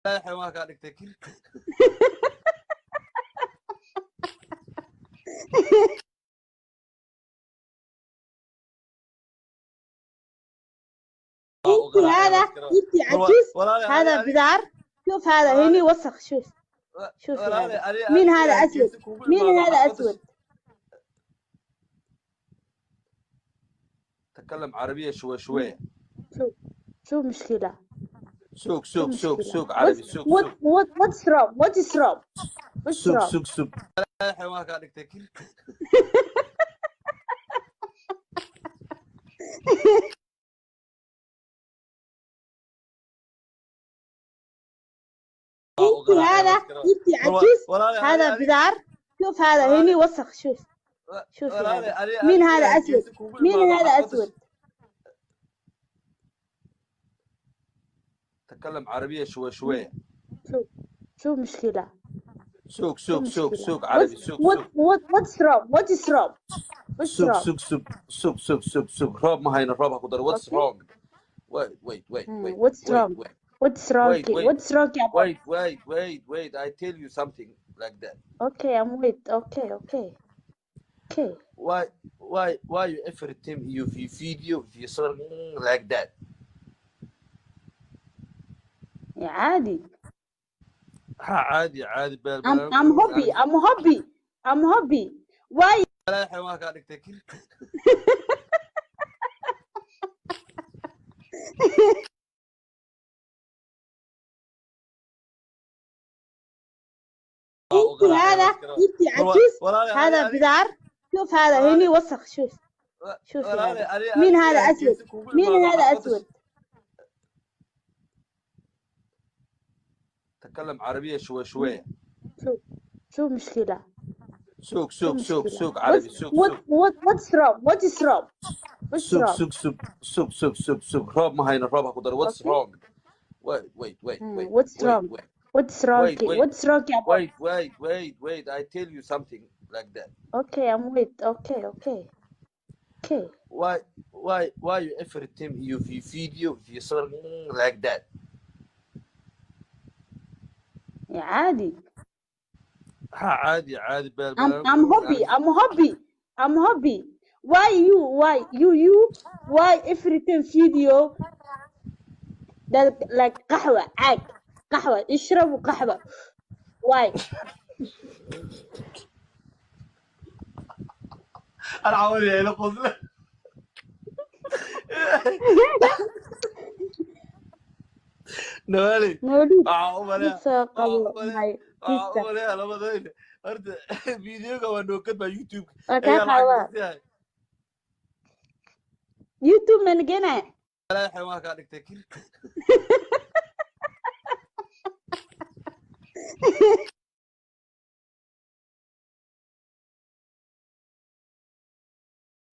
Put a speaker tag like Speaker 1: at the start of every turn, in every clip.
Speaker 1: لا حيوان قاعد يفتكر.
Speaker 2: انت هذا انت عجوز هذا بدار شوف هذا هني وسخ شوف هذا مين هذا اسود مين هذا اسود
Speaker 1: تكلم عربية شوية.
Speaker 2: شو مشكلة
Speaker 1: سوق عربي سوق
Speaker 2: what's wrong
Speaker 1: سوق لا حيوان قاعد يفتكر.
Speaker 2: انت هذا انت عجوز هذا بدار شوف هذا هني وسخ شوف هذا مين هذا اسود مين هذا اسود
Speaker 1: تكلم عربية شوية.
Speaker 2: شو مشكلة
Speaker 1: سوق عربي سوق
Speaker 2: what's wrong
Speaker 1: سوق روب ما هي الروب هقدر what's wrong wait
Speaker 2: what's wrong
Speaker 1: wait I tell you something like that.
Speaker 2: okay I'm wait okay
Speaker 1: why you every time you video you something like that.
Speaker 2: يا عادي
Speaker 1: عادي
Speaker 2: I'm hobby why
Speaker 1: لا حيوان قاعد يفتكر.
Speaker 2: انت هذا انت عجوز هذا بدار شوف هذا هني وسخ شوف هذا مين هذا اسود مين هذا اسود
Speaker 1: تكلم عربية شوية.
Speaker 2: شو مشكلة
Speaker 1: سوق عربي سوق
Speaker 2: what's wrong
Speaker 1: سوق روب ما هي الروب هقدر what's wrong wait
Speaker 2: what's wrong
Speaker 1: wait I tell you something like that.
Speaker 2: okay I'm wait okay
Speaker 1: why you every time you video you something like that.
Speaker 2: يا عادي
Speaker 1: عادي
Speaker 2: I'm hobby why every time video that like قهوة اشربوا قهوة why
Speaker 1: انا عاوز يا قصله نوالي ولا انا بدي ارد فيديو كمان نوكت بيوتيوب
Speaker 2: يوتيوب من جنا
Speaker 1: لا حيوان قاعد يفتكر.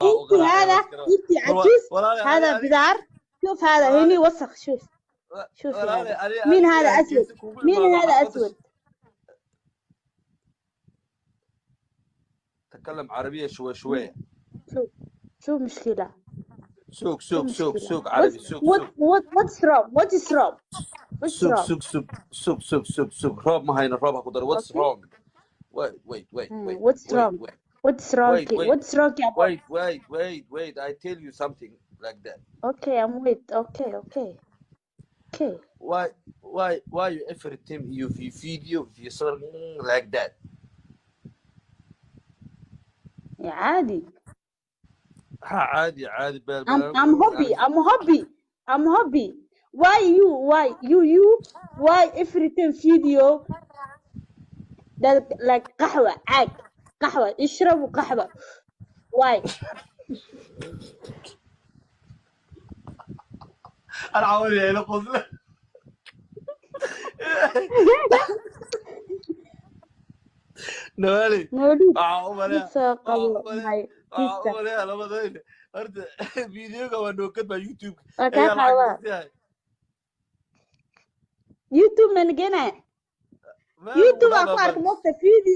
Speaker 2: انت هذا انت عجوز هذا بدار شوف هذا هني وسخ شوف هذا مين هذا اسود مين هذا اسود
Speaker 1: تكلم عربية شوية.
Speaker 2: شو مشكلة
Speaker 1: سوق عربي سوق
Speaker 2: what's wrong
Speaker 1: سوق روب ما هي الروب هقدر what's wrong wait
Speaker 2: what's wrong
Speaker 1: wait I tell you something like that.
Speaker 2: okay I'm wait okay
Speaker 1: why you every time you video you something like that.
Speaker 2: يا عادي I'm hobby why every time video that like قهوة اشربوا قهوة why
Speaker 1: انا عاوز يا قصله نوالي ولا انا بدي ارد فيديو كمان نوكت بيوتيوب
Speaker 2: يوتيوب من جنا يوتيوب أكبر مقطع فيديو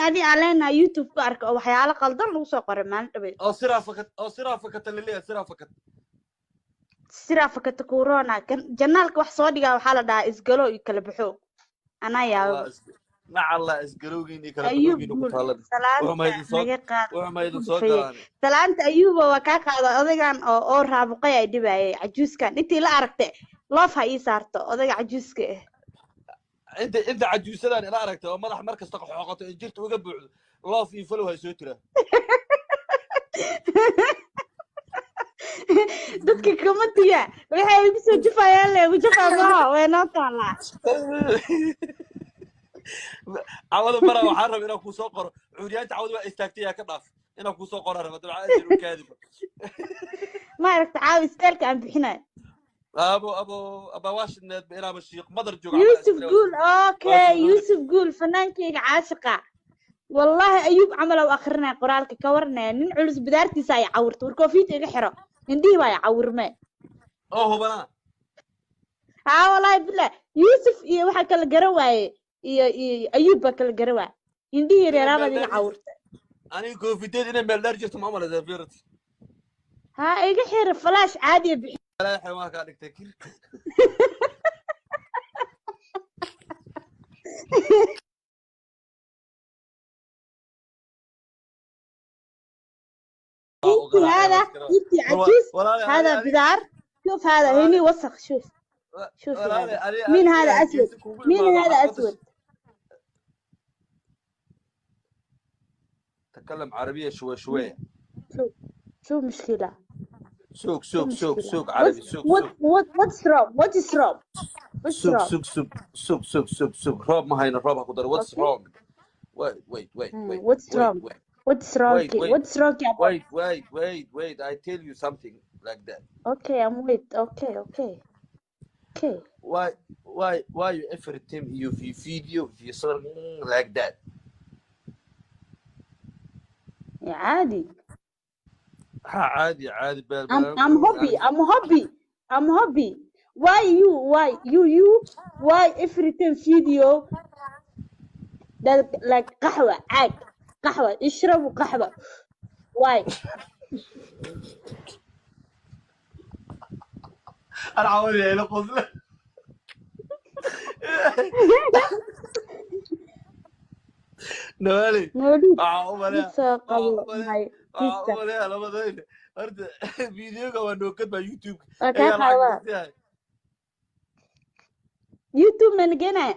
Speaker 2: أني علينا يوتيوب بارك أو حياة قلدر لو سقر ما نتبه
Speaker 1: أو صرافة اللي سرافة
Speaker 2: sira fakata corona kan janaalka wax soo dhigaa waxaa la dhahaa isgalo iyo kala baxo anaa yaabo
Speaker 1: nacalla isgalowgiinii kala
Speaker 2: ayuub
Speaker 1: baxoogiina ku
Speaker 2: guul
Speaker 1: taalada
Speaker 2: salaanta naga qaad
Speaker 1: waxmaydu soo galaane
Speaker 2: salaanta ayuuba waa kaa qaada odagan oo raabuqay ay dhibayay cajuuskan intii la aragte loof ha ii saarto odayga cajuuska ah
Speaker 1: inta cajuusadaan ila aragtay oo madax mar kasta xoqoto in jirta uga buuxdo loof iyo falow hay soo tiraa
Speaker 2: dadka kama tiya waxay igu soo jufayaan le jufaa maaha way noo taalaa
Speaker 1: cawada mara waxaan rabaa inaan kuu soo qoro cuuryaanta cawada waa istaagtay yaa ka dhaaf inaan kuu soo qoro raba dabca ajir u kaadiba
Speaker 2: ma aragta caawi isteelka aan bixinayo
Speaker 1: aba washington inaaba shiiq madar jooga
Speaker 2: يوسف قول اوكي يوسف قول فنانكيga caashiqa wallahi ayub camal oo akhrina qoraalka ka warnaa nin culus bidaartiisa ay cawrto war koofiyada iga xiro indhihi way cawrme
Speaker 1: oo hubana
Speaker 2: wallahi billah yusuf iyo waxa kala garan waaye iyo ayub ba kala garan waaye indhihi reeraabad iga cawrta
Speaker 1: aniga koofiyada inay meel dheer jirto ma umaleeyaa fiirat
Speaker 2: iga xiro flash caadi bixi
Speaker 1: حيوانك عليك تكير
Speaker 2: هذا يبكي عجوز هذا بدار شوف هذا هني وسخ شوف مين هذا اسود مين هذا اسود
Speaker 1: تكلم عربية شوية
Speaker 2: شو مشكلة
Speaker 1: سوق عربي سوق
Speaker 2: what's wrong what is wrong
Speaker 1: سوق روب ما هين الروب أقدر what's wrong wait
Speaker 2: what's wrong what's wrong what's wrong
Speaker 1: wait I tell you something like that
Speaker 2: okay I'm wait okay
Speaker 1: why you every time you video you something like that
Speaker 2: عادي
Speaker 1: عادي
Speaker 2: I'm hobby why every time video that like قهوة اشربوا قهوة why
Speaker 1: أنا عاوز يعني قصله نوالي ولا لا بدين أرد فيديو كمان نوكد بيوتيوب
Speaker 2: يوتيوب من جنا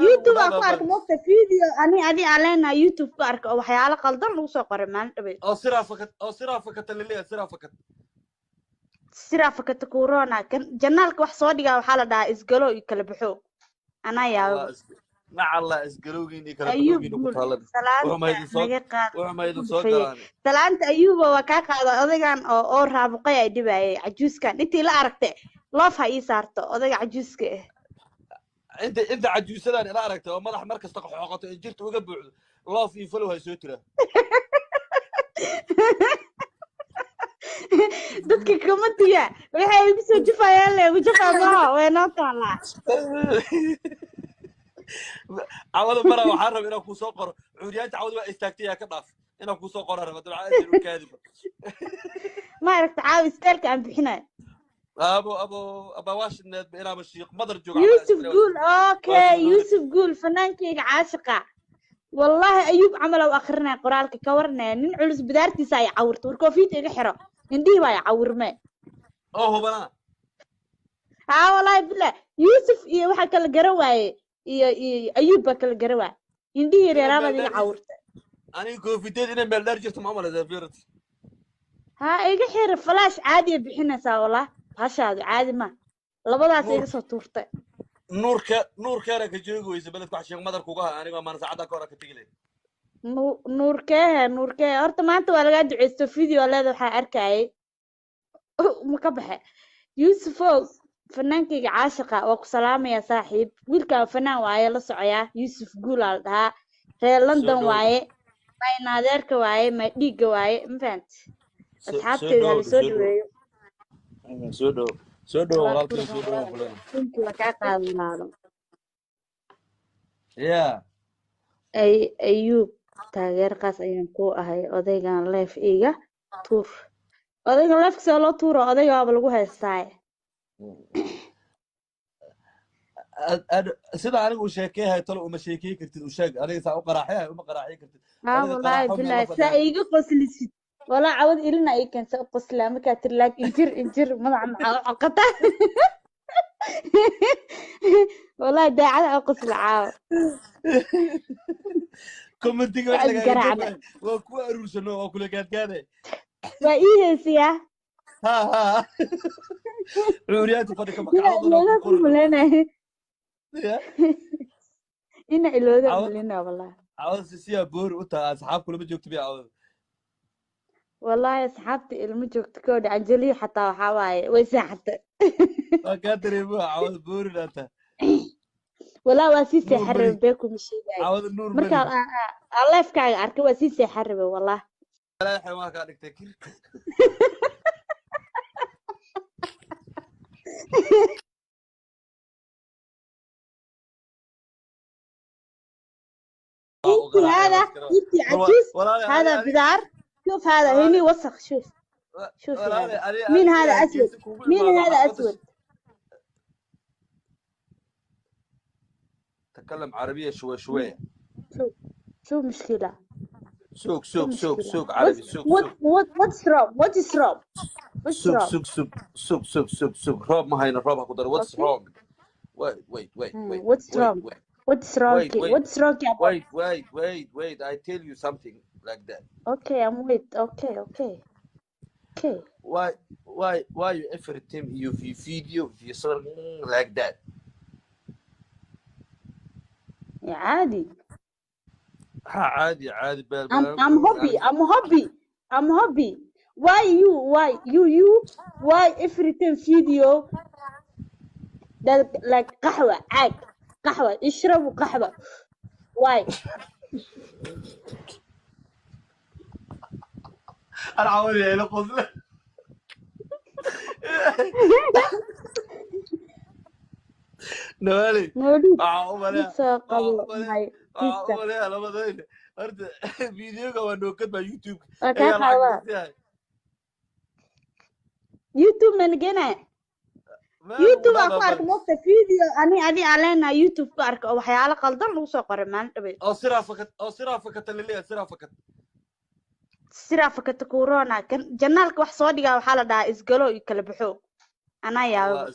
Speaker 2: يوتيوب أكبر موقع فيديو أني علينا يوتيوب كارك أو حياة قلدر لو سقر ما نبي
Speaker 1: أو صرافة اللي
Speaker 2: صرافة كورونا كان جنالك وحصادي أو حالة دا إسقلو يكل بحو أنا يا
Speaker 1: نعلا إسقلوجيني كلا
Speaker 2: أيوب
Speaker 1: وحمايدو سو غلان
Speaker 2: سلامت أيوب وكاكا أدغان أو رابقي أي دبي عجوز كان أنتي لا أركتي لوف هاي صارتو أدغ عجوز كه
Speaker 1: أنت عجوزدان لا أركتي ومدح مركز تقو حقته جرت uga buuxdo loof iyo falow hay soo tira
Speaker 2: dadka kama tiya waxay igu soo jufayaan le jufaa maaha way noo taalaa
Speaker 1: cawada mara waxaan rabaa inaan kuu soo qoro cuuryaanta cawada waa istaagtay yaa ka dhaaf inaan kuu soo qoro raba dabca ajir u kaadiba
Speaker 2: ma aragta caawi isteelka aan bixinayo
Speaker 1: aba washington inaaba shiiq madar jooga
Speaker 2: يوسف قول اوكي يوسف قول فنانكيga caashiqa wallahi ayub camal oo akhrina qoraalka ka warnaa nin culus bidaartiisa ay cawrto war koofiyada iga xiro indhihi way cawrme
Speaker 1: oo hubana
Speaker 2: wallahi billah yusuf iyo waxa kala garan waaye iyo ayub ba kala garan waaye indhihi reeraabad iga cawrta
Speaker 1: aniga koofiyada inay meel dheer jirto ma umaleeyaa fiirat
Speaker 2: iga xiro flash caadi bixinaysaa wallah hashaadu caadi ma labadaas iga soo tuurtay
Speaker 1: nuurkeena ka joogi weysa beledku wax sheeg madar kuga aniga ma saacada ka hor ka tagilay
Speaker 2: nuurkee horta maanta waa laga duceysto video leeda waxa arkay ma ka baxay yusufow fanaankayga caashiqa waa ku salaamaya saaxiib wiilka fanaan waaye la socoyaa yusuf guul al dhahaa reer london waaye may naadeerka waaye may dhiigga waaye ma fahanti asxaabteeda la soo dhaweeyo
Speaker 1: soo dhow walaalkii soo dhow
Speaker 2: inta la kaa qaadanaado ayuub taageerkaas ayaan ku ahay odaygan leef iga tuur odayga leefka soo loo tuuro odayga waaba lagu haystaa
Speaker 1: sida anigu sheekeeyahay talo uma sheekey kartid u sheeg aniga saa u qaraaxyahay uma qaraaxay kartid
Speaker 2: ها
Speaker 1: adiga
Speaker 2: والله
Speaker 1: qaraaxo meel la
Speaker 2: بالله
Speaker 1: fadhiya
Speaker 2: سايق قسلسي ولا عود إلنا أي كان قسلا ما كاتر لك انجر مضع مع عقطة والله ده على قسل عاو
Speaker 1: commentiga wax lagaaga
Speaker 2: أذكرعنا
Speaker 1: jawaab waa kuwa aruursano waa kula gaadgaaday
Speaker 2: وإيه سيا
Speaker 1: ha cuuriyaanta fadhi ka
Speaker 2: هنا
Speaker 1: baxaadana ku
Speaker 2: إلوذا
Speaker 1: qorno
Speaker 2: ملنا
Speaker 1: ya
Speaker 2: هنا إلوذا
Speaker 1: cawad
Speaker 2: ملنا والله
Speaker 1: cawad siya boor u tahay asxaab kulama joogto biya cawad
Speaker 2: والله يا صحابتي المجوك تكود عجلي حتى وحواي ويسا حتى
Speaker 1: waa kaa dareemaa cawad boorina ta
Speaker 2: والله واسيسي
Speaker 1: nuur
Speaker 2: حرب
Speaker 1: mari
Speaker 2: بيكم شيء جاي
Speaker 1: cawad nuur
Speaker 2: مركا
Speaker 1: mari
Speaker 2: الله يفكر أركب واسيسي حرب والله
Speaker 1: walaahi waa kaa dhigtay kir waa u
Speaker 2: انتي
Speaker 1: qaraaxay
Speaker 2: هذا
Speaker 1: waa iskara
Speaker 2: انتي
Speaker 1: war
Speaker 2: عجوز
Speaker 1: walaahi
Speaker 2: هذا
Speaker 1: aniga
Speaker 2: بدار شوف هذا
Speaker 1: walaahi
Speaker 2: هني وسخ شوف شوفي
Speaker 1: walaahi
Speaker 2: هذا
Speaker 1: aniga
Speaker 2: مين
Speaker 1: aniga
Speaker 2: هذا
Speaker 1: ilaahay
Speaker 2: أسود
Speaker 1: geesi kugu
Speaker 2: مين
Speaker 1: imaado
Speaker 2: هذا
Speaker 1: xaafadda
Speaker 2: أسود
Speaker 1: تكلم عربية شوية
Speaker 2: شو شو مشكلة
Speaker 1: سوق
Speaker 2: شو
Speaker 1: سوق سوق
Speaker 2: مشكلة
Speaker 1: سوق عربي سوق سوق
Speaker 2: what's wrong what is wrong what's
Speaker 1: سوق
Speaker 2: wrong
Speaker 1: سوق سوق سوق سوق سوق سوق روب ما هينا روب هقدر what's
Speaker 2: okay
Speaker 1: wrong wait
Speaker 2: what's
Speaker 1: wait
Speaker 2: wrong
Speaker 1: wait
Speaker 2: what's wrong
Speaker 1: wait wait
Speaker 2: what's wrong يا بابا
Speaker 1: wait I tell you something like that
Speaker 2: okay I'm wait okay okay
Speaker 1: why you every time you video you sort like that
Speaker 2: يا عادي
Speaker 1: ها عادي
Speaker 2: I'm happy why why every time video that like قهوة اشربوا قهوة why
Speaker 1: انا عاوز يعني قصله نوالي
Speaker 2: مولود
Speaker 1: عملها
Speaker 2: لسه قبل معي كيسة
Speaker 1: عملها لما ضايل أرد فيديو كمان نوكد على يوتيوب هي
Speaker 2: وكان
Speaker 1: العقل
Speaker 2: حوا
Speaker 1: فيها
Speaker 2: يوتيوب من جنا
Speaker 1: ما
Speaker 2: يوتيوب
Speaker 1: ولا
Speaker 2: أكو أرك
Speaker 1: بابا
Speaker 2: موقع فيديو أني علينا يوتيوب أرك أو حياة قلدر لو سوقر ما نتبه
Speaker 1: أو سرا فكت اللي سرا فكت
Speaker 2: سرا فكت كورونا كان جنالك wax soo dhiga waxa la dhahaa isgalo iyo kala baxo ana yaabo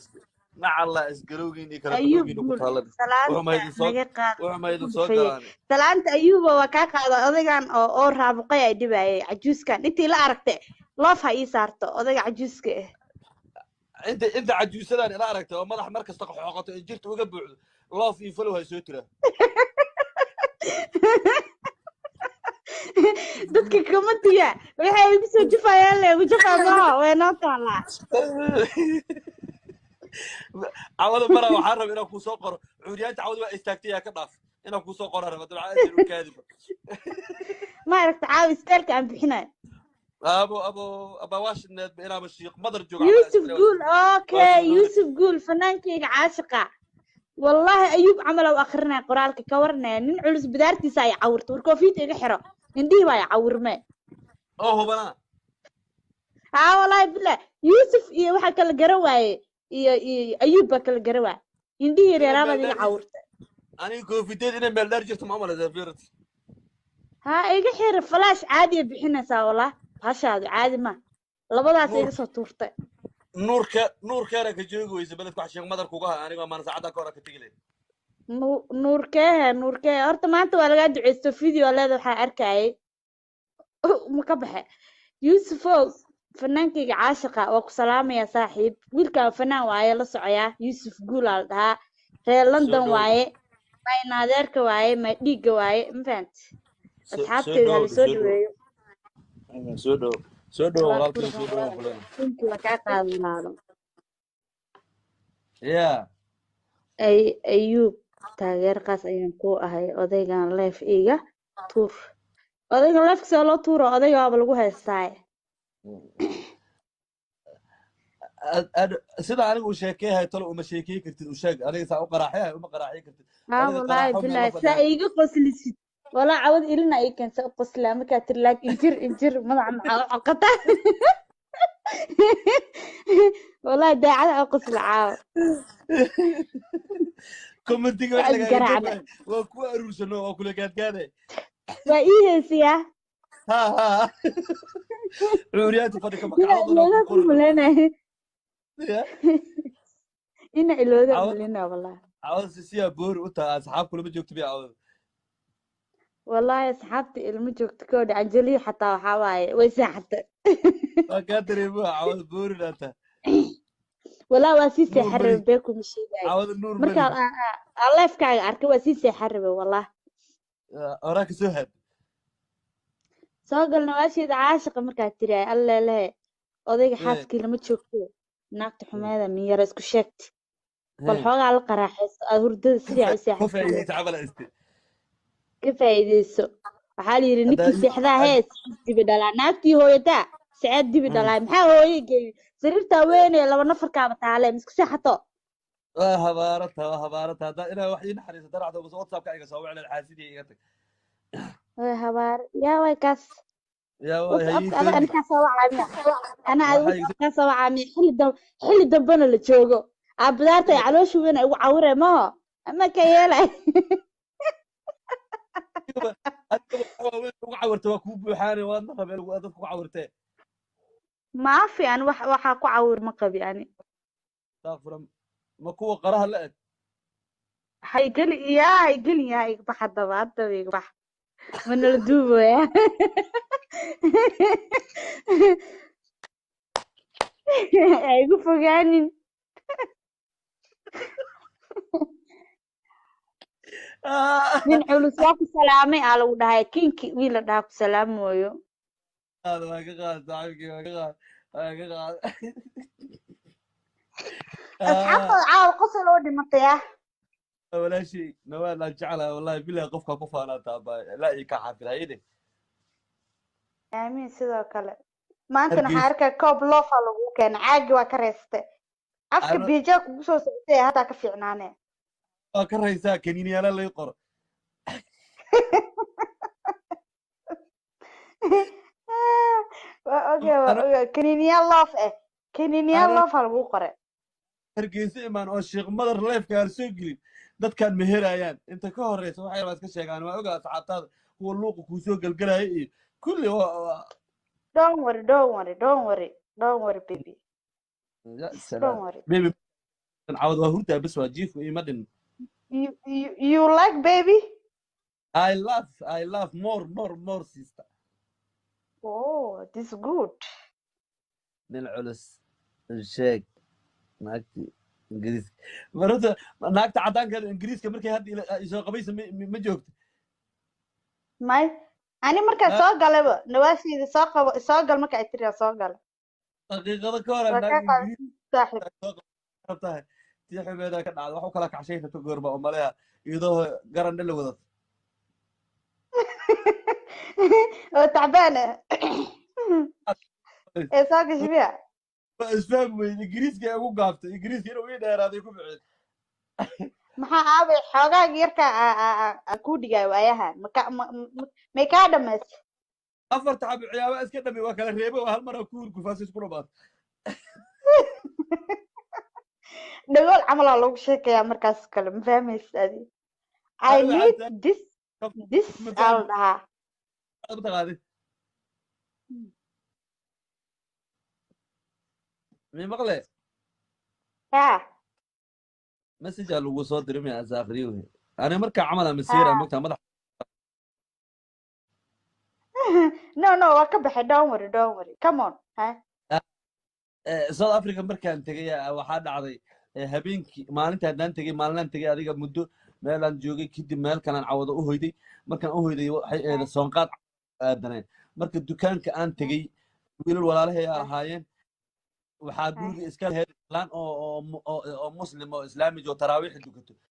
Speaker 1: مع الله اسقلوقين كلا
Speaker 2: ayub
Speaker 1: بحوقين
Speaker 2: guul
Speaker 1: وكتالد
Speaker 2: salaanta
Speaker 1: وما يدي صوت
Speaker 2: naga qaad
Speaker 1: وما يدي
Speaker 2: ku
Speaker 1: صوت
Speaker 2: dhufay
Speaker 1: قراني
Speaker 2: salaanta ayuba waa ka qaada odagan oo raabuqay ay dhibayay cajuuskan intii la aragtay loof ha ii saarto odaga cajuuska ah
Speaker 1: انت عجوسدان الى aragtay oo madax markasta xoqoto in jirta uga buuxdo loof iyo falow hay soo tira
Speaker 2: dadka kama tiya waxay igu soo jufayaan leegu jufaa maaha way noo taalaa
Speaker 1: عوض مرة وحرم إنك وسوقر عريانت عوض بقى استاكتيها كضعف إنك وسوقر أنا بدل عادي وكاذب
Speaker 2: ma aragta caawi isteelka aan bixinay
Speaker 1: أبو واش إنا مشيق مدر جوع
Speaker 2: yuusuf guul okay yuusuf guul fanaankayga caashiqa wallahi ayuub camal oo akhrinay qoraalka ka warnay nin culus bidaartiisa ay cawirto war koofiita iga xiro indhihi baa ay cawirmee
Speaker 1: أوه بنا
Speaker 2: haa wallahi billah yuusuf iyo waxa kala garan waaye iyo ayuub baa kala garan waaye indhihi yaryaraabaad iga cawirtay
Speaker 1: أنا كوفيتين إنا مالدار جرت معاملة زفيرت
Speaker 2: ها iga xir flash caadi ah bixinaysaa wallah hashaadu caadi ma labadaas iga soo tuurtay
Speaker 1: نور كارك جوجو إذا بلدك عشان مدر كوجها أنا ما نساعدك كورك تجلي
Speaker 2: nuurkee horta maanta waa lagaa duceysto video leeda waxaa arkayay ma ka baxe yuusufow fanaankayga caashiqa waa ku salaamayaa saaxiib wiilkaan fanaan waaye la socoyaa yuusuf guul aa la dhahaa reer london waaye mayna adeerka waaye may dhiigga waaye ma fahanti asxaabteeda hala soo dhaweeyo
Speaker 1: سودو
Speaker 2: waa
Speaker 1: والله
Speaker 2: kura
Speaker 1: سودو فلان
Speaker 2: runtii waa kaa qaadanaado
Speaker 1: يا
Speaker 2: ayuub taageerkaas ayaan ku ahay odaygan leef iga tuur odayga leefka soo loo tuuro odayga waaba lagu haystaa
Speaker 1: sida anigu sheekeeyahay talo uma sheekey kartid u sheeg aniga saa u qaraaxyahay uma qaraaxay kartid
Speaker 2: ها
Speaker 1: adiga
Speaker 2: والله
Speaker 1: qaraaxo meel
Speaker 2: بالله
Speaker 1: la fadhiya
Speaker 2: سايق قسلسي ولا عود إلنا أي كان قسلا ما كاتر لك انجر مضع مع عقطة والله داعي أقص العاب
Speaker 1: كومنتيجا ولا
Speaker 2: وعد
Speaker 1: لقى
Speaker 2: قرعنا
Speaker 1: جب وكو أروسنو وكل كاد
Speaker 2: وإيه سيا
Speaker 1: ها عوريات فرق كم
Speaker 2: هنا
Speaker 1: عوض أنا
Speaker 2: إلوذا
Speaker 1: كقرر
Speaker 2: ملنا
Speaker 1: يا
Speaker 2: هنا إلوذا
Speaker 1: عوض
Speaker 2: ملنا والله
Speaker 1: عوض سيا بور وتا أصحاب كل ما جوكت بيا عوض
Speaker 2: والله يا صحابتي المجوك تكون أنجلي حتى وحواي ويساحت
Speaker 1: ما قادر يبغى عوض بور أنت
Speaker 2: والله واسيسي
Speaker 1: نور
Speaker 2: حرب
Speaker 1: ملي
Speaker 2: بيكم الشيء جاي
Speaker 1: عوض النور
Speaker 2: مركا
Speaker 1: ملي
Speaker 2: الله يفكر أركب واسيسي حرب والله
Speaker 1: وراك سهد
Speaker 2: سوق النواشي عاشق مركا تري الله لا أضيق حاسكي لما تشوفه ناقت حماده من يرى اسكو شكت والحوغ على القراحيس أهرد سريع
Speaker 1: كفى
Speaker 2: وساحتي
Speaker 1: يتعب على استي
Speaker 2: كفايديسو waxaa la yidhi ninkii
Speaker 1: هذا
Speaker 2: seexdaa hees dibi dhalaa naagtii hooyadaa saceed dibi dhalaa maxaa hooye geeyey sariirtaa weynee laba nafarkaaba taale miska seexato
Speaker 1: هبارتها هذا إنا وحين حريص درعت بس واتساب كايغا سوي على الحاسدي يغتك
Speaker 2: way habaar yaa way kaas
Speaker 1: يا هي
Speaker 2: whatsappka adaga
Speaker 1: سيدي
Speaker 2: ninkaa soo wacaamiya ana
Speaker 1: waxay
Speaker 2: whatsappkaa soo wacaamiya xilli dambena la joogo aabadaarta ay caloosha weyn ay ugu cawire maho ama ka yeelay
Speaker 1: ugu cawirta waa kuu buuxaane waadna rabeen dadka ku cawirtee
Speaker 2: maafi ani waxaa ku cawir ma qabi ani
Speaker 1: taafura ma kuwa qaraha la eg
Speaker 2: haygelin yaa igbax haddaba igbax manala duubaya igu fogaanin nin culus waa ku salaamay aa lagu dhahay kinki wiil la dhaha ku salaamooyo
Speaker 1: waa ka qaad saaxiibkii waa ka qaad
Speaker 2: asxaabtooda caawa qosol oo dhimatay ah
Speaker 1: walaashii nawaal aan jeclahay wallahi bilahi qofka ku faanaantaa baa laa ii ka xaafid hayde
Speaker 2: aamiin sidoo kale maanta waxaan arkaa koob loofa lagu keenay caagi waa ka reystay afka biijaa kugu soo socotay haddaa ka fiicnaane
Speaker 1: waa ka raysaa kaniiniyaala lay qoro
Speaker 2: kaniiniyaal loof kaniiniyaal loofa lagu qoray
Speaker 1: hargeysa imaan oo sheekh madar leefka aan soo gelin dadkaan meherayaan inta ka horeysa waxay rabaa iska sheegaan waa ogaa asxaabtaada kuwa luuqa kuu soo gelgelaya iyo kulli
Speaker 2: don't worry baby
Speaker 1: baby cawad waa hurdaa bas waa jiifku ima dhin
Speaker 2: you like baby
Speaker 1: I love more sister
Speaker 2: oh this good
Speaker 1: nin culus sheeg naagti ingiriiska marada naagta cadaanka ingiriiska markay hadda soo qabaysa ma joogto
Speaker 2: may ani markaa soo galayba nawaashiida soo gal marka ay tiriyaa soo gala
Speaker 1: daqiiqado ka hor tahay tii xumeeda ka dhacda wax u kala kacshaysa ka goorba oo maleha iyadoo garan dhali wadato
Speaker 2: oo tacbaana ee soo gashi miya
Speaker 1: isfaham weyn ingiriiska ugu gaaftay ingiriiska inuu ii dheeraaday ku ficil
Speaker 2: maxaa aabay xoogaaga yarka ku dhigay waayahan may kaa dhamaystay
Speaker 1: afarta xab ciyaaba iska dhami waa kala reebo hal mar ku hurgufaas isku dhabaad
Speaker 2: dhagool camal aa lagu sheekayaa markaas kale ma fahmaysa adi I need this aa la dhahaa
Speaker 1: mataqaadi mi maqle
Speaker 2: ya
Speaker 1: message aa lagu soo diray miya asaakriyo ani markaa camala masiira mogtaa madax
Speaker 2: no waa ka baxay don't worry come on
Speaker 1: South Africa markaan tegay waxaa dhacday habeenkii maalinta haddaan tegay maalinaan tegay adiga muddo meelaan joogay kadib meel kalaan cawado u hoyday markaan u hoyday waxay eeda soonqaad aadaneen marka dukaanka aan tegay wiilal walaalahay ahaayeen waxaa guriga iska lahayd laan oo muslim oo islaami oo taraawiix dukato